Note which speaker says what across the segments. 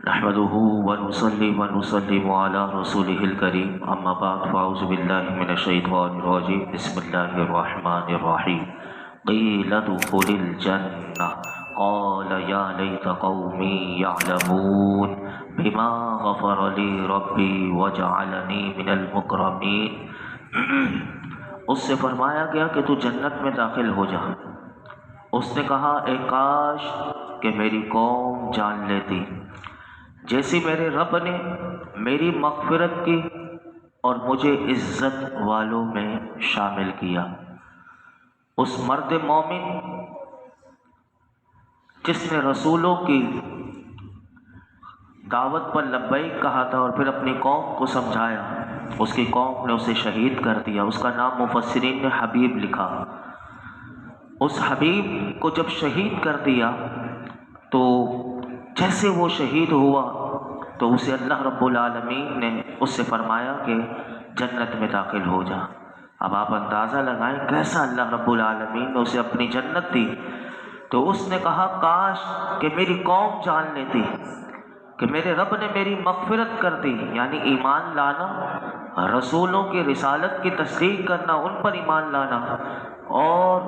Speaker 1: نحمده ونصلي ونسلم على رسوله الكريم اما بعد فاعوذ بالله من الشيطان الرجيم بسم الله الرحمن الرحيم قيل ادخل الجنة قال يا ليت قومي يعلمون بما غفر لي ربي وجعلني من المكرمين اس سے فرمایا گیا کہ تو جنت میں داخل ہو جا۔ اس نے کہا اے کاش کہ میری قوم جان لیتی جیسی میرے رب نے میری مغفرت کی اور مجھے عزت والوں میں شامل کیا۔ اس مرد مومن جس نے رسولوں کی دعوت پر لبیک کہا تھا اور پھر اپنی قوم کو سمجھایا، اس کی قوم نے اسے شہید کر دیا۔ اس کا نام مفسرین نے حبیب لکھا۔ اس حبیب کو جب شہید کر دیا تو جیسے وہ شہید ہوا تو اسے اللہ رب العالمین نے اس سے فرمایا کہ جنت میں داخل ہو جا۔ اب آپ اندازہ لگائیں کیسا اللہ رب العالمین نے اسے اپنی جنت دی۔ تو اس نے کہا کاش کہ میری قوم جان لیتی کہ میرے رب نے میری مغفرت کر دی، یعنی ایمان لانا، رسولوں کی رسالت کی تصدیق کرنا، ان پر ایمان لانا، اور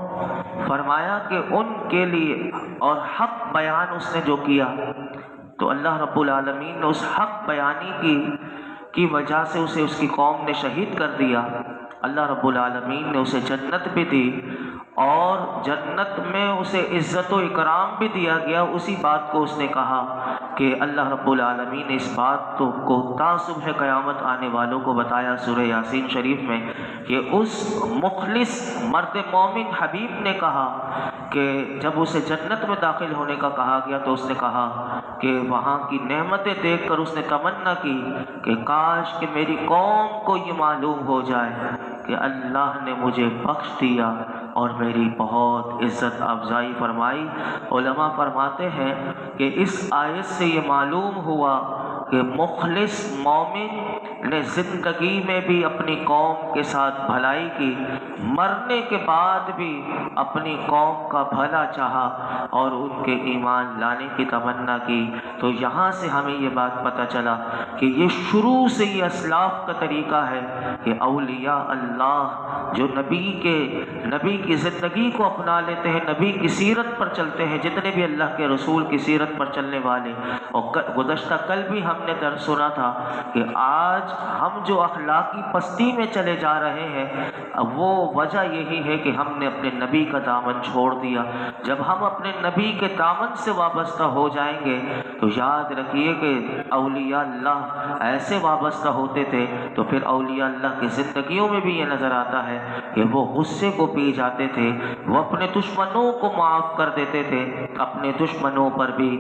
Speaker 1: فرمایا کہ ان کے لیے اور حق بیان اس نے جو کیا تو اللہ رب العالمین نے اس حق بیانی کی وجہ سے اسے اس کی قوم نے شہید کر دیا۔ اللہ رب العالمین نے اسے جنت بھی دی اور جنت میں اسے عزت و اکرام بھی دیا گیا۔ اسی بات کو اس نے کہا کہ اللہ رب العالمین نے اس بات کو تا صبح قیامت آنے والوں کو بتایا سورہ یاسین شریف میں کہ اس مخلص مرد مومن حبیب نے کہا کہ جب اسے جنت میں داخل ہونے کا کہا گیا تو اس نے کہا کہ وہاں کی نعمتیں دیکھ کر اس نے تمنا کی کہ کاش کہ میری قوم کو یہ معلوم ہو جائے کہ اللہ نے مجھے بخش دیا اور میری بہت عزت افزائی فرمائی۔ علماء فرماتے ہیں کہ اس آیت سے یہ معلوم ہوا کہ مخلص مومن نے زندگی میں بھی اپنی قوم کے ساتھ بھلائی کی، مرنے کے بعد بھی اپنی قوم کا بھلا چاہا اور ان کے ایمان لانے کی تمنا کی۔ تو یہاں سے ہمیں یہ بات پتہ چلا کہ یہ شروع سے یہ اسلاف کا طریقہ ہے کہ اولیاء اللہ جو نبی کی زندگی کو اپنا لیتے ہیں، نبی کی سیرت پر چلتے ہیں، جتنے بھی اللہ کے رسول کی سیرت پر چلنے والے، اور گزشتہ کل بھی ہم نے درس سنا تھا کہ آج ہم جو اخلاقی پستی میں چلے جا رہے ہیں وہ وجہ یہی ہے کہ ہم نے اپنے نبی کا دامن چھوڑ دیا۔ جب ہم اپنے نبی کے دامن سے وابستہ ہو جائیں گے تو یاد رکھیے کہ اولیاء اللہ ایسے وابستہ ہوتے تھے تو پھر اولیاء اللہ کی زندگیوں میں بھی یہ نظر آتا ہے کہ وہ غصے کو پی جاتے تھے، وہ اپنے دشمنوں کو معاف کر دیتے تھے، اپنے دشمنوں پر بھی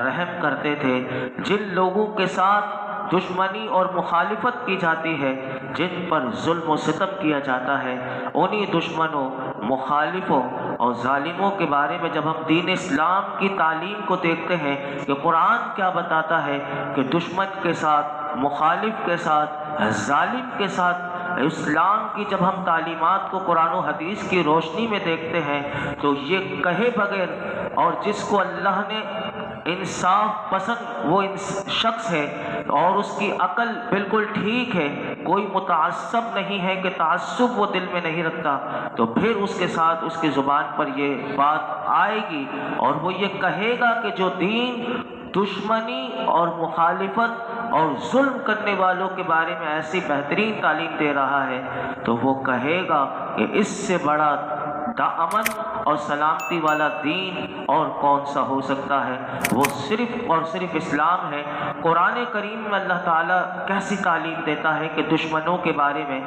Speaker 1: رحم کرتے تھے۔ جن لوگوں کے ساتھ دشمنی اور مخالفت کی جاتی ہے، جن پر ظلم و ستم کیا جاتا ہے، انہی دشمنوں، مخالفوں اور ظالموں کے بارے میں جب ہم دین اسلام کی تعلیم کو دیکھتے ہیں کہ قرآن کیا بتاتا ہے کہ دشمن کے ساتھ، مخالف کے ساتھ، ظالم کے ساتھ اسلام کی جب ہم تعلیمات کو قرآن و حدیث کی روشنی میں دیکھتے ہیں تو یہ کہے بغیر، اور جس کو اللہ نے انصاف پسند وہ شخص ہے اور اس کی عقل بالکل ٹھیک ہے، کوئی متعصب نہیں ہے کہ تعصب وہ دل میں نہیں رکھتا، تو پھر اس کے ساتھ اس کی زبان پر یہ بات آئے گی اور وہ یہ کہے گا کہ جو دین دشمنی اور مخالفت اور ظلم کرنے والوں کے بارے میں ایسی بہترین تعلیم دے رہا ہے تو وہ کہے گا کہ اس سے بڑا امن اور سلامتی والا دین اور کون سا ہو سکتا ہے؟ وہ صرف اور صرف اسلام ہے۔ قرآن کریم میں اللہ تعالیٰ کیسی تعلیم دیتا ہے کہ دشمنوں کے بارے میں،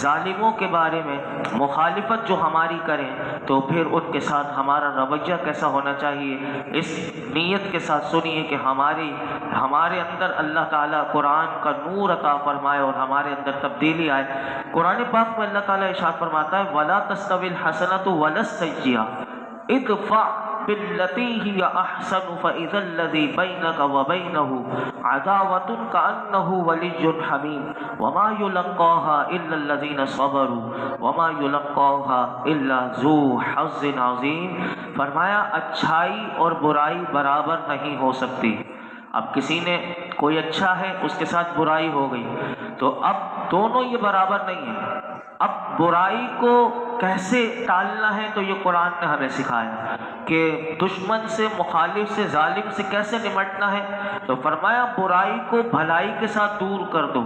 Speaker 1: ظالموں کے بارے میں، مخالفت جو ہماری کریں تو پھر ان کے ساتھ ہمارا رویہ کیسا ہونا چاہیے۔ اس نیت کے ساتھ سنیے کہ ہمارے اندر اللہ تعالیٰ قرآن کا نور عطا فرمائے اور ہمارے اندر تبدیلی آئے۔ قرآن پاک میں اللہ تعالیٰ ارشاد فرماتا ہے وَلَا تَسْتَوِي الْحَسَنَةُ وَلَا السَّيِّئَةُ اِدْفَعْ بِالَّتِي هِيَ أَحْسَنُ فَإِذَا الَّذِي بَيْنَكَ وَبَيْنَهُ عَدَاوَةٌ كَأَنَّهُ وَلِيٌّ حَمِيمٌ وَمَا يُلَقَّاهَا إِلَّا الَّذِينَ صَبَرُوا وَمَا يُلَقَّاهَا إِلَّا ذُو حَظٍّ عَظِيمٍ۔ فرمایا اچھائی اور برائی برابر نہیں ہو سکتی، اب کسی نے کوئی اچھا ہے اس کے ساتھ برائی ہو گئی، تو اب دونوں یہ برابر نہیں ہیں۔ اب برائی کو کیسے ٹالنا ہے تو یہ قرآن نے ہمیں سکھایا کہ دشمن سے، مخالف سے، ظالم سے کیسے نمٹنا ہے۔ تو فرمایا برائی کو بھلائی کے ساتھ دور کر دو،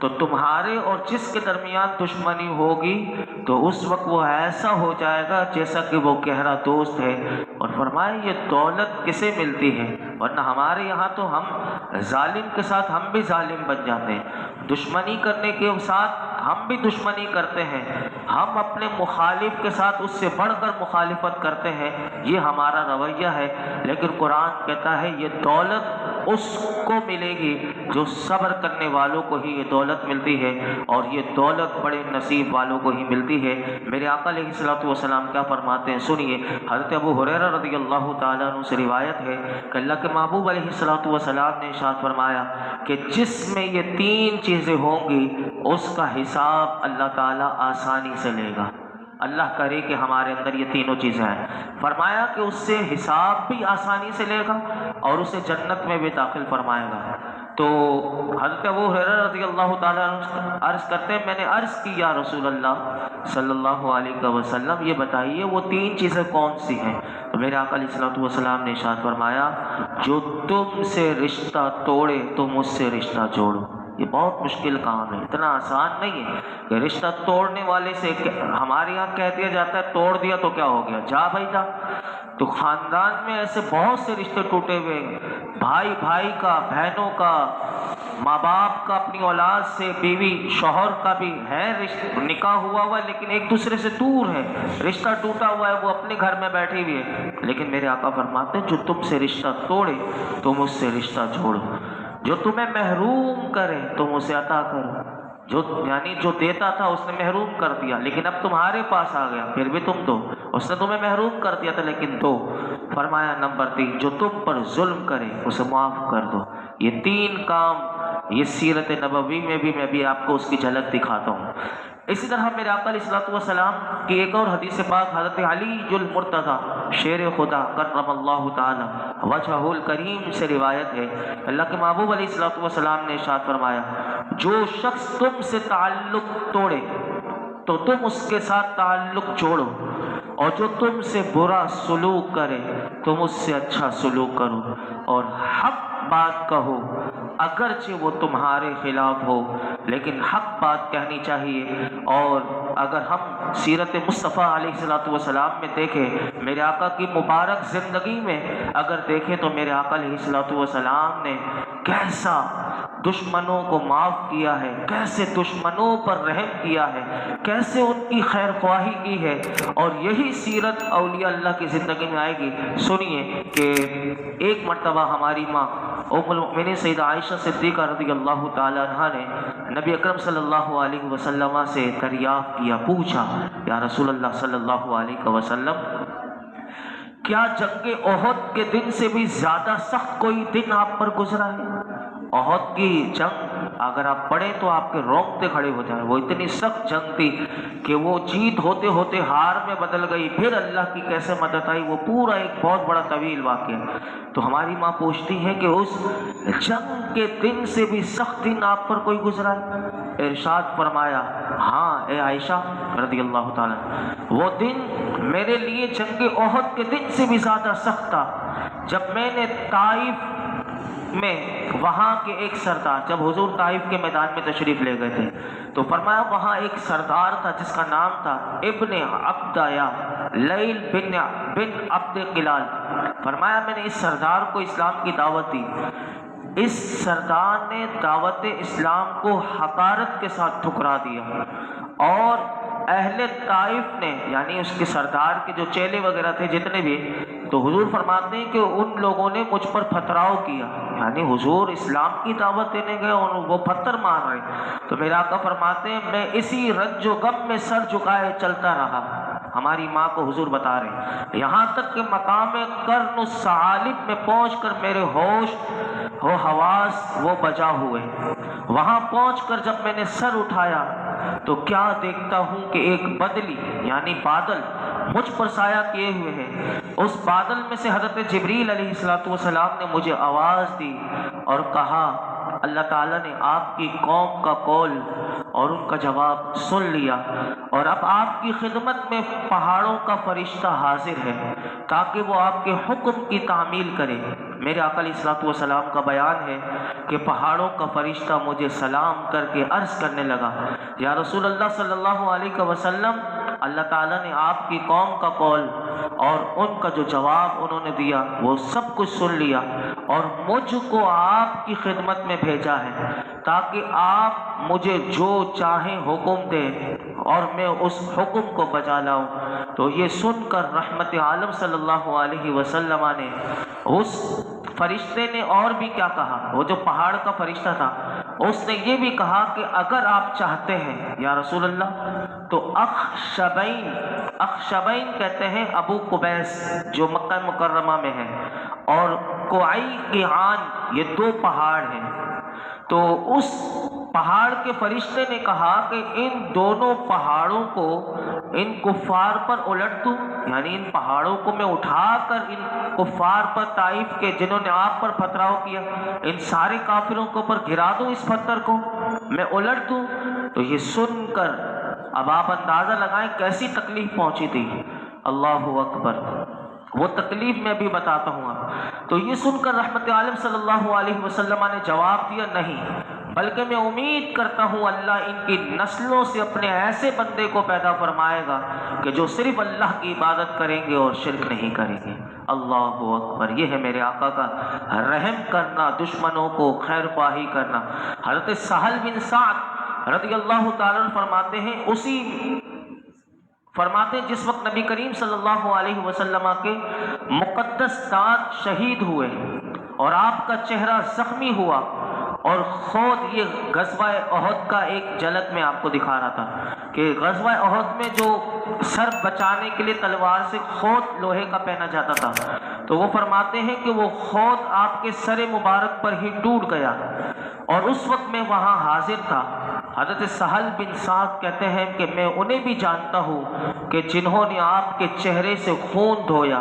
Speaker 1: تو تمہارے اور جس کے درمیان دشمنی ہوگی تو اس وقت وہ ایسا ہو جائے گا جیسا کہ وہ گہرا دوست ہے۔ اور فرمایا یہ دولت کسے ملتی ہے؟ ورنہ ہمارے یہاں تو ہم ظالم کے ساتھ ہم بھی ظالم بن جاتے ہیں، دشمنی کرنے کے ساتھ ہم بھی دشمنی کرتے ہیں، ہم اپنے مخالف کے ساتھ اس سے بڑھ کر مخالفت کرتے ہیں، یہ ہمارا رویہ ہے۔ لیکن قرآن کہتا ہے یہ دولت اس کو ملے گی جو صبر کرنے والوں کو ہی یہ دولت ملتی ہے، اور یہ دولت بڑے نصیب والوں کو ہی ملتی ہے۔ میرے آقا علیہ الصلوۃ والسلام کیا فرماتے ہیں سنیے۔ حضرت ابو ہریرہ رضی اللہ تعالیٰ عنہ سے روایت ہے کہ اللہ کے محبوب علیہ الصلوۃ والسلام نے ارشاد فرمایا کہ جس میں یہ تین چیزیں ہوں گی اس کا حساب اللہ تعالیٰ آسانی سے لے گا۔ اللہ کرے کہ ہمارے اندر یہ تینوں چیزیں ہیں۔ فرمایا کہ اس سے حساب بھی آسانی سے لے گا اور اسے جنت میں بھی داخل فرمائے گا۔ تو حضرت ابو ہریرہ رضی اللہ تعالیٰ عنہ عرض کرتے ہیں میں نے عرض کی یا رسول اللہ صلی اللہ علیہ وسلم یہ بتائیے وہ تین چیزیں کون سی ہیں؟ تو میرے آقا علیہ الصلوۃ والسلام نے ارشاد فرمایا جو تم سے رشتہ توڑے تم اس سے رشتہ جوڑو۔ یہ بہت مشکل کام ہے، اتنا آسان نہیں ہے کہ رشتہ توڑنے والے سے، ہمارے یہاں کہہ دیا جاتا ہے توڑ دیا تو کیا ہو گیا، جا بھائی جا۔ تو خاندان میں ایسے بہت سے رشتے ٹوٹے ہوئے ہیں، بھائی بھائی کا، بہنوں کا، ماں باپ کا اپنی اولاد سے، بیوی شوہر کا بھی ہے رشتہ، نکاح ہوا ہوا ہے لیکن ایک دوسرے سے دور ہے، رشتہ ٹوٹا ہوا ہے، وہ اپنے گھر میں بیٹھی ہوئی ہے۔ لیکن میرے آقا فرماتے ہیں جو تم سے رشتہ توڑے تم اس سے رشتہ جوڑو، جو تمہیں محروم کرے تم اسے عطا کرو۔ جو یعنی جو دیتا تھا اس نے محروم کر دیا لیکن اب تمہارے پاس آ گیا پھر بھی تم دو، اس نے تمہیں محروم کر دیا تھا لیکن دو۔ فرمایا نمبر 3 جو تم پر ظلم کرے اسے معاف کر دو۔ یہ تین کام یہ سیرت نبوی میں بھی آپ کو اس کی جھلک دکھاتا ہوں۔ اسی طرح میرے آقا علیہ الصلوۃ والسلام کی ایک اور حدیث پاک حضرت علی المرتضی شیر خدا کرم اللہ تعالی وجہہ الکریم سے روایت ہے، اللہ کے محبوب علیہ الصلوۃ والسلام نے ارشاد فرمایا جو شخص تم سے تعلق توڑے تو تم اس کے ساتھ تعلق جوڑو، اور جو تم سے برا سلوک کرے تم اس سے اچھا سلوک کرو، اور حق بات کہو اگرچہ وہ تمہارے خلاف ہو لیکن حق بات کہنی چاہیے۔ اور اگر ہم سیرت مصطفیٰ علیہ الصلوۃ والسلام میں دیکھیں، میرے آقا کی مبارک زندگی میں اگر دیکھیں تو میرے آقا علیہ الصلوۃ والسلام نے کیسا دشمنوں کو معاف کیا ہے، کیسے دشمنوں پر رحم کیا ہے، کیسے ان کی خیر خواہی کی ہے، اور یہی سیرت اولیاء اللہ کی زندگی میں آئے گی۔ سنیے کہ ایک مرتبہ ہماری ماں ام المؤمنین سیدہ عائشہ صدیقہ رضی اللہ تعالی عنہا نے نبی اکرم صلی اللہ علیہ وسلم سے دریافت کیا، پوچھا یا رسول اللہ صلی اللہ علیہ وسلم کیا جنگ احد کے دن سے بھی زیادہ سخت کوئی دن آپ پر گزرا ہے؟ احد کی جنگ اگر آپ پڑھیں تو آپ کے رونگٹے کھڑے ہو جائیں، وہ اتنی سخت جنگ تھی کہ وہ جیت ہوتے ہوتے ہار میں بدل گئی، پھر اللہ کی کیسے مدد آئی، وہ پورا ایک بہت بڑا طویل واقعہ۔ تو ہماری ماں پوچھتی ہے کہ اس جنگ کے دن سے بھی سخت دن آپ پر کوئی گزرا ہے؟ ارشاد فرمایا ہاں اے عائشہ رضی اللہ تعالیٰ، وہ دن میرے لیے جنگ احد کے دن سے بھی زیادہ سخت تھا جب میں نے طائف میں وہاں کے ایک سردار، جب حضور طائف کے میدان میں تشریف لے گئے تھے تو فرمایا وہاں ایک سردار تھا جس کا نام تھا ابن عبد یا لیل بن عبد قلال۔ فرمایا میں نے اس سردار کو اسلام کی دعوت دی، اس سردار نے دعوت اسلام کو حقارت کے ساتھ ٹھکرا دیا، اور اہل طائف نے یعنی اس کے سردار کے جو چیلے وغیرہ تھے جتنے بھی، تو حضور فرماتے ہیں کہ ان لوگوں نے مجھ پر پتھراؤ کیا، یعنی حضور اسلام کی دعوت دینے گئے اور وہ پتھر مار رہے۔ تو میرا آقا فرماتے ہیں میں اسی رنج و غم میں سر جھکائے چلتا رہا۔ ہماری ماں کو حضور بتا رہے ہیں یہاں تک کہ مقام قرن الثعالب میں پہنچ کر میرے ہوش و حواس وہ بجا ہوئے۔ وہاں پہنچ کر جب میں نے سر اٹھایا تو کیا دیکھتا ہوں کہ ایک بدلی یعنی بادل مجھ پر سایہ کیے ہوئے ہے۔ اس بادل میں سے حضرت جبریل علیہ السلام نے مجھے آواز دی اور کہا اللہ تعالیٰ نے آپ کی قوم کا قول اور ان کا جواب سن لیا، اور اب آپ کی خدمت میں پہاڑوں کا فرشتہ حاضر ہے تاکہ وہ آپ کے حکم کی تعمیل کرے۔ میرے آقا علیہ السلام کا بیان ہے کہ پہاڑوں کا فرشتہ مجھے سلام کر کے عرض کرنے لگا، یا رسول اللہ صلی اللہ علیہ وسلم، اللہ تعالیٰ نے آپ کی قوم کا قول اور ان کا جو جواب انہوں نے دیا وہ سب کچھ سن لیا، اور مجھ کو آپ کی خدمت میں بھیجا ہے تاکہ آپ مجھے جو چاہیں حکم دیں اور میں اس حکم کو بجا لاؤں۔ تو یہ سن کر رحمت عالم صلی اللہ علیہ وسلم نے، اس فرشتے نے اور بھی کیا کہا، وہ جو پہاڑ کا فرشتہ تھا اس نے یہ بھی کہا کہ اگر آپ چاہتے ہیں یا رسول اللہ تو اخشبین کہتے ہیں ابو قبیس جو مکہ مکرمہ میں ہے، اور کوعی قیعان، یہ دو پہاڑ ہیں۔ تو اس پہاڑ کے فرشتے نے کہا کہ ان دونوں پہاڑوں کو ان کفار پر الٹ دوں، یعنی ان پہاڑوں کو میں اٹھا کر ان کفار پر، طائف کے جنہوں نے آپ پر پتھراؤ کیا، ان سارے کافروں کے اوپر گرا دوں، اس پتھر کو میں الٹ دوں۔ تو یہ سن کر اب آپ اندازہ لگائیں کیسی تکلیف پہنچی تھی۔ اللہ اکبر، وہ تکلیف میں بھی بتاتا ہوں آپ۔ تو یہ سن کر رحمت عالم صلی اللہ علیہ وسلم نے جواب دیا، نہیں، بلکہ میں امید کرتا ہوں اللہ ان کی نسلوں سے اپنے ایسے بندے کو پیدا فرمائے گا کہ جو صرف اللہ کی عبادت کریں گے اور شرک نہیں کریں گے۔ اللہ اکبر، یہ ہے میرے آقا کا رحم کرنا، دشمنوں کو خیر خواہی کرنا۔ حضرت سہل بن سعد رضی اللہ تعالیٰ فرماتے ہیں، جس وقت نبی کریم صلی اللہ علیہ وسلم کے مقدس دانت شہید ہوئے اور آپ کا چہرہ زخمی ہوا، اور خود یہ غزوہ احد کا ایک جھلک میں آپ کو دکھا رہا تھا کہ غزوہ احد میں جو سر بچانے کے لیے تلوار سے خود لوہے کا پہنا جاتا تھا، تو وہ فرماتے ہیں کہ وہ خود آپ کے سر مبارک پر ہی ٹوٹ گیا، اور اس وقت میں وہاں حاضر تھا۔ حضرت سہل بن سعد کہتے ہیں کہ میں انہیں بھی جانتا ہوں کہ جنہوں نے آپ کے چہرے سے خون دھویا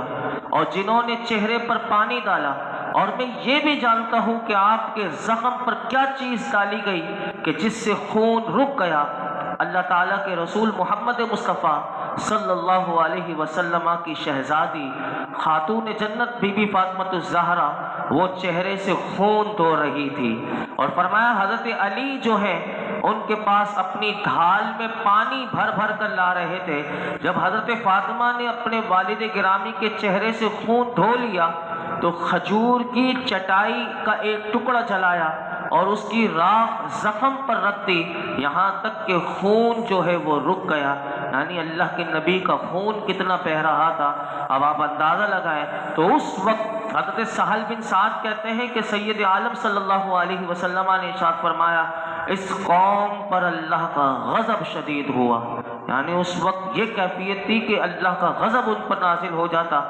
Speaker 1: اور جنہوں نے چہرے پر پانی ڈالا، اور میں یہ بھی جانتا ہوں کہ آپ کے زخم پر کیا چیز ڈالی گئی کہ جس سے خون رک گیا۔ اللہ تعالیٰ کے رسول محمد مصطفیٰ صلی اللہ علیہ وسلم کی شہزادی خاتون جنت بی بی فاطمہ الزہرا وہ چہرے سے خون دھو رہی تھی، اور فرمایا حضرت علی جو ہیں ان کے پاس اپنی ڈھال میں پانی بھر بھر کر لا رہے تھے۔ جب حضرت فاطمہ نے اپنے والد گرامی کے چہرے سے خون دھو لیا تو کھجور کی چٹائی کا ایک ٹکڑا جلایا اور اس کی راکھ زخم پر رکھ دی، یہاں تک کہ خون جو ہے وہ رک گیا۔ یعنی اللہ کے نبی کا خون کتنا بہہ رہا تھا، اب آپ اندازہ لگائیں۔ تو اس وقت حضرت سہل بن سعد کہتے ہیں کہ سید عالم صلی اللہ علیہ وسلم نے ارشاد فرمایا، اس قوم پر اللہ کا غضب شدید ہوا۔ یعنی اس وقت یہ کیفیت تھی کہ اللہ کا غضب ان پر نازل ہو جاتا،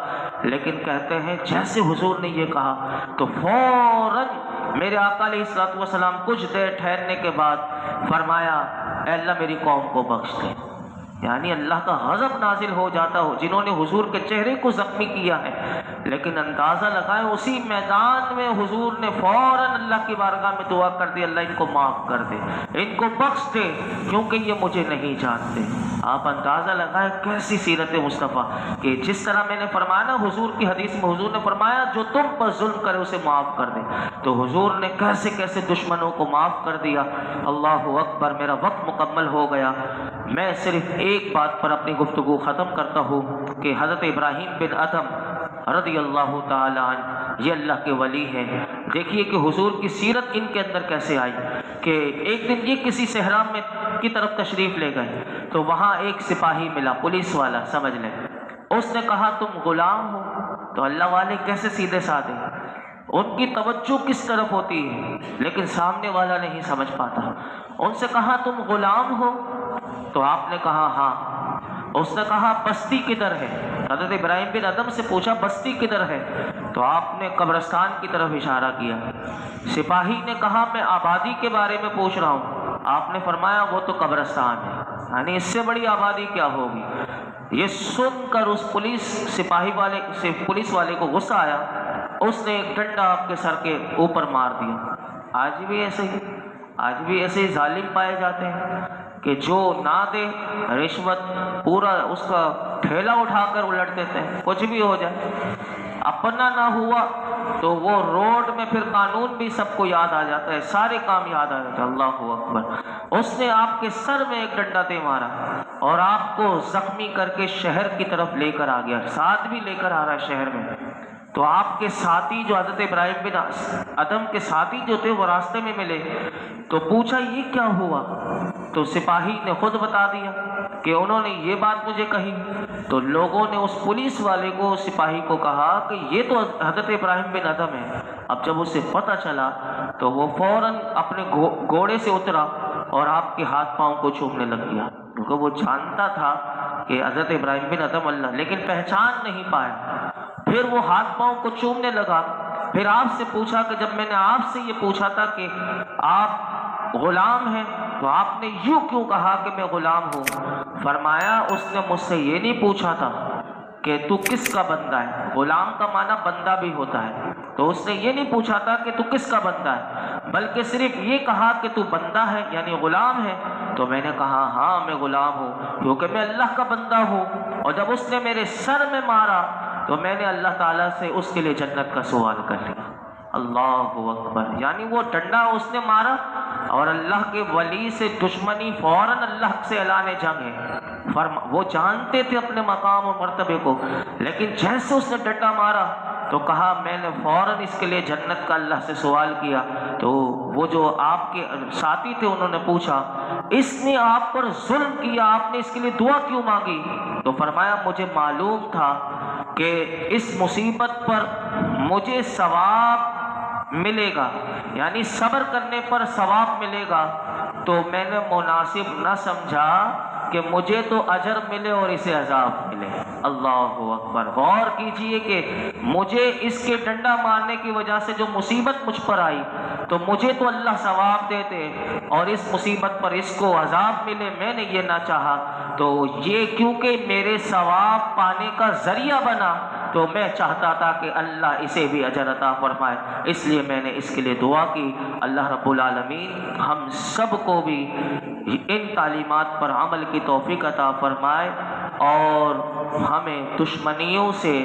Speaker 1: لیکن کہتے ہیں جیسے حضور نے یہ کہا تو فوراً میرے آقا علیہ السلام کچھ دیر ٹھہرنے کے بعد فرمایا، اے اللہ میری قوم کو بخش دے۔ یعنی اللہ کا غضب نازل ہو جاتا ہو جنہوں نے حضور کے چہرے کو زخمی کیا ہے، لیکن اندازہ لگائیں اسی میدان میں حضور نے فوراً اللہ کی بارگاہ میں دعا کر دی، اللہ ان کو معاف کر دے، ان کو بخش دے، کیونکہ یہ مجھے نہیں جانتے۔ آپ اندازہ لگائیں کیسی سیرت مصطفیٰ کہ جس طرح میں نے فرمایا نا، حضور کی حدیث میں حضور نے فرمایا جو تم پر ظلم کرے اسے معاف کر دے، تو حضور نے کیسے کیسے دشمنوں کو معاف کر دیا۔ اللہ اکبر، میرا وقت مکمل ہو گیا، میں صرف ایک بات پر اپنی گفتگو ختم کرتا ہوں کہ حضرت ابراہیم بن ادم رضی اللہ تعالی عنہ یہ اللہ کے ولی ہیں۔ دیکھیے کہ حضور کی سیرت ان کے اندر کیسے آئی کہ ایک دن یہ کسی صحرا میں کی طرف تشریف لے گئے تو وہاں ایک سپاہی ملا، پولیس والا سمجھ لیں۔ اس نے کہا تم غلام ہو، تو اللہ والے کیسے سیدھے سادھے، ان کی توجہ کس طرف ہوتی ہے لیکن سامنے والا نہیں سمجھ پاتا۔ ان سے کہا تم غلام ہو، تو آپ نے کہا ہاں۔ اس نے کہا بستی کدھر ہے؟ حضرت ابراہیم بن ادم سے پوچھا بستی کدھر ہے؟ تو آپ نے قبرستان کی طرف اشارہ کیا۔ سپاہی نے کہا میں آبادی کے بارے میں پوچھ رہا ہوں۔ آپ نے فرمایا وہ تو قبرستان ہے، یعنی اس سے بڑی آبادی کیا ہوگی۔ یہ سن کر اس پولیس والے کو غصہ آیا، اس نے ایک ڈنڈا آپ کے سر کے اوپر مار دیا۔ آج بھی ایسے ظالم پائے جاتے ہیں کہ جو نہ دے رشوت، پورا اس کا ٹھیلا اٹھا کر الٹ دیتے ہیں، کچھ بھی ہو جائے، اپنا نہ ہوا تو وہ روڈ میں پھر قانون بھی سب کو یاد آ جاتا ہے، سارے کام یاد آ جاتے ہیں۔ اللہ اکبر، اس نے آپ کے سر میں ایک ڈنڈا دے مارا اور آپ کو زخمی کر کے شہر کی طرف لے کر آ گیا، ساتھ بھی لے کر آ رہا ہے شہر میں۔ تو آپ کے ساتھی جو حضرت ابراہیم بن ادم کے ساتھی جو تھے وہ راستے میں ملے، تو پوچھا یہ کیا ہوا؟ تو سپاہی نے خود بتا دیا کہ انہوں نے یہ بات مجھے کہی۔ تو لوگوں نے اس پولیس والے کو، سپاہی کو کہا کہ یہ تو حضرت ابراہیم بن ادم ہے۔ اب جب اسے پتہ چلا تو وہ فوراً اپنے گھوڑے سے اترا اور آپ کے ہاتھ پاؤں کو چومنے لگ گیا، کیونکہ وہ جانتا تھا کہ حضرت ابراہیم بن ادم اللہ، لیکن پہچان نہیں پایا۔ پھر وہ ہاتھ پاؤں کو چومنے لگا۔ پھر آپ سے پوچھا کہ جب میں نے آپ سے یہ پوچھا تھا کہ آپ غلام ہیں تو آپ نے یوں کیوں کہا کہ میں غلام ہوں؟ فرمایا اس نے مجھ سے یہ نہیں پوچھا تھا کہ تو کس کا بندہ ہے، غلام کا معنی بندہ بھی ہوتا ہے، تو اس نے یہ نہیں پوچھا تھا کہ تو کس کا بندہ ہے، بلکہ صرف یہ کہا کہ تو بندہ ہے یعنی غلام ہے۔ تو میں نے کہا ہاں میں غلام ہوں، کیونکہ میں اللہ کا بندہ ہوں۔ اور جب اس نے میرے سر میں مارا تو میں نے اللہ تعالیٰ سے اس کے لیے جنت کا سوال کر لیا۔ اللہ اکبر، یعنی وہ ڈنڈا اس نے مارا اور اللہ کے ولی سے دشمنی، فوراً اللہ سے اعلان جنگ ہے۔ وہ جانتے تھے اپنے مقام اور مرتبے کو، لیکن جیسے اس نے ڈنڈا مارا تو کہا میں نے فوراً اس کے لیے جنت کا اللہ سے سوال کیا۔ تو وہ جو آپ کے ساتھی تھے انہوں نے پوچھا اس نے آپ پر ظلم کیا، آپ نے اس کے لیے دعا کیوں مانگی؟ تو فرمایا مجھے معلوم تھا کہ اس مصیبت پر مجھے ثواب ملے گا، یعنی صبر کرنے پر ثواب ملے گا، تو میں نے مناسب نہ سمجھا کہ مجھے تو اجر ملے اور اسے عذاب ملے۔ اللہ اکبر، غور کیجئے کہ مجھے اس کے ڈنڈا مارنے کی وجہ سے جو مصیبت مجھ پر آئی تو مجھے تو اللہ ثواب دیتے اور اس مصیبت پر اس کو عذاب ملے، میں نے یہ نہ چاہا۔ تو یہ کیونکہ میرے ثواب پانے کا ذریعہ بنا تو میں چاہتا تھا کہ اللہ اسے بھی اجر عطا فرمائے، اس لیے میں نے اس کے لیے دعا کی۔ اللہ رب العالمین ہم سب کو بھی ان تعلیمات پر عمل کی توفیق عطا فرمائے اور ہمیں دشمنیوں سے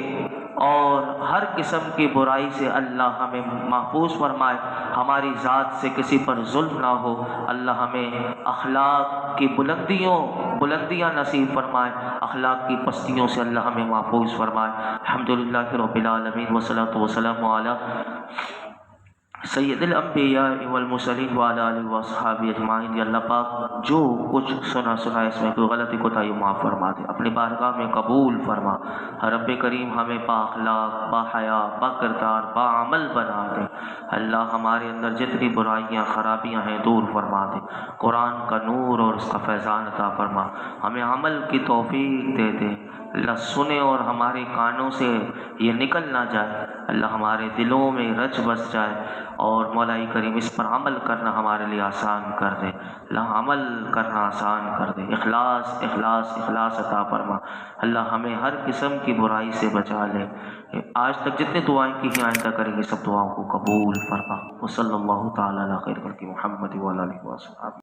Speaker 1: اور ہر قسم کی برائی سے اللہ ہمیں محفوظ فرمائے، ہماری ذات سے کسی پر ظلم نہ ہو، اللہ ہمیں اخلاق کی بلندیاں نصیب فرمائے، اخلاق کی پستیوں سے اللہ ہمیں محفوظ فرمائے۔ الحمدللہ رب العالمین والصلاۃ والسلام علی سید الانبیاء والمرسلین وعلی آلہ واصحابہ اجمعین۔ یا اللہ پاک جو کچھ سنا اس میں کوئی غلطی کوتاہی معاف فرما دے، اپنی بارگاہ میں قبول فرما۔ رب کریم ہمیں با اخلاق، با حیا، با کردار، با عمل بنا دے۔ اللہ ہمارے اندر جتنی برائیاں خرابیاں ہیں دور فرما دے، قرآن کا نور اور اس کا فیضان عطا فرما، ہمیں عمل کی توفیق دے دے۔ اللہ سنے اور ہمارے کانوں سے یہ نکل نہ جائے، اللہ ہمارے دلوں میں رچ بس جائے، اور مولا کریم اس پر عمل کرنا ہمارے لیے آسان کر دے، اللہ عمل کرنا آسان کر دے، اخلاص اخلاص اخلاص عطا فرما۔ اللہ ہمیں ہر قسم کی برائی سے بچا لے۔ آج تک جتنے دعائیں کی ہیں آئندہ کریں گے سب دعاؤں کو قبول فرما۔ وصلی اللہ تعالیٰ علی خیر خلق محمد وعلی آلہ وصحبہ۔